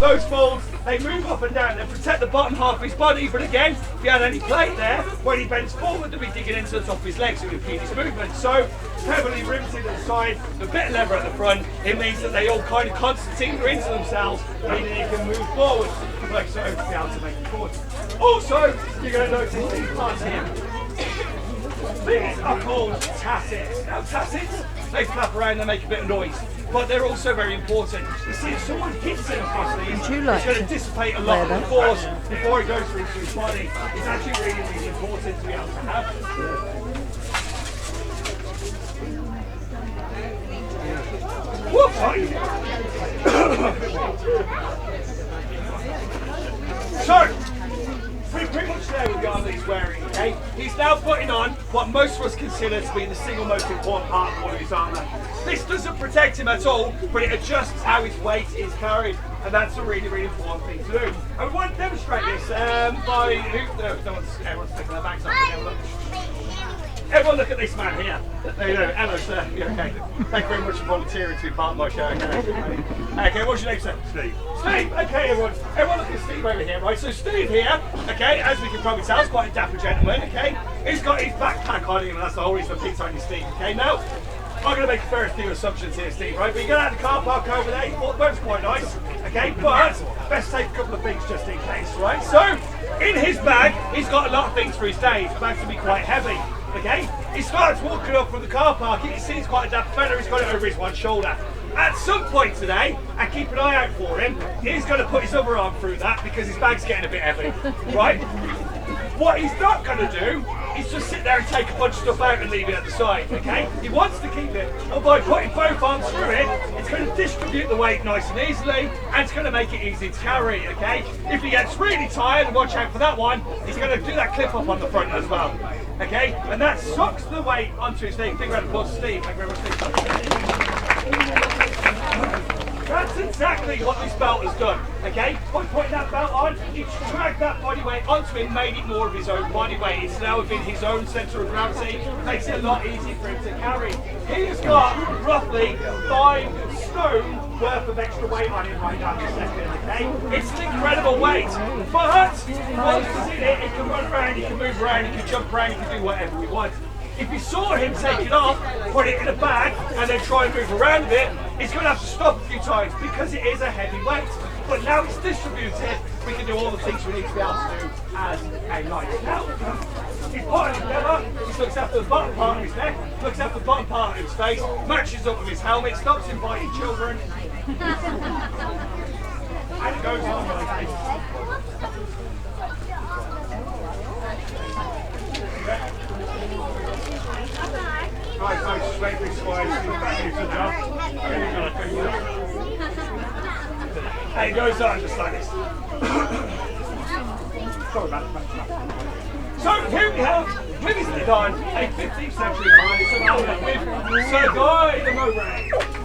those folds, they move up and down. They protect the bottom half of his body, but again, if he had any plate there, when he bends forward, they'll be digging into the top of his legs, so he'll impede his movement. So, heavily riveted at the side, a bit of lever at the front, it means that they all kind of concertina into themselves, meaning they can move forward, like so, to be able to make it forward. Also, you're going to notice these parts here. These are called tassets. Now tassets, they flap around, they make a bit of noise, but they're also very important. You see, if someone hits him across these, it's going to dissipate a lot of the force before it goes through to his body. It's actually really, really important to be able to have. So, we're pretty much there with the armour he's wearing, okay? He's now putting on what most of us consider to be the single most important part of all of his armour. This doesn't protect him at all, but it adjusts how his weight is carried, and that's a really, really important thing to do. And we want to demonstrate this by everyone's taking their bags off. Everyone look at this man here. There you go. Hello, sir. You're okay. Thank you very much for volunteering to be part of my show. Okay, what's your name, sir? Steve. Steve. Okay, everyone. Everyone look at Steve over here, right? So Steve here, okay, as we can probably tell, is quite a dapper gentleman, okay? He's got his backpack on him, and that's the whole reason I picked on you, Steve, okay? Now, I'm going to make a fair few assumptions here, Steve, right? But you get out of the car park over there, you thought the boat's quite nice, okay? But let's take a couple of things just in case, right? So, in his bag, he's got a lot of things for his day. His bag's going to be quite heavy. Okay, he starts walking up from the car park. You can see he's quite a dapper fella. He's got it over his one shoulder. At some point today, and keep an eye out for him, he's going to put his other arm through that because his bag's getting a bit heavy, right? What he's not going to do is just sit there and take a bunch of stuff out and leave it at the side, okay? He wants to keep it, but by putting both arms through it, it's going to distribute the weight nice and easily, and it's going to make it easy to carry, okay? If he gets really tired, and watch out for that one, he's going to do that clip up on the front as well, okay? And that sucks the weight onto his knee. Big round of applause to Steve. Thank you very much, Steve. That's exactly what this belt has done, okay? By putting that belt on, it's dragged that body weight onto him, made it more of his own body weight. It's now within his own centre of gravity, makes it a lot easier for him to carry. He's got roughly 5 stone worth of extra weight on him right now in a second, okay? It's an incredible weight, but once he's in it, he can run around, he can move around, he can jump around, he can do whatever he wants. If you saw him take it off, put it in a bag, and then try and move around a bit, he's going to have to stop a few times because it is a heavy weight. But now it's distributed, we can do all the things we need to be able to do as a light. Now, he's put it together, he looks after the bottom part of his neck, looks after the bottom part of his face, matches up with his helmet, stops inviting children, and it goes on like this. Right, folks, straight this way, back into the job. And it goes on just like this. Sorry about that. So here we have, with his design, a 15th century pioneer with Sir Guy de Maupassant.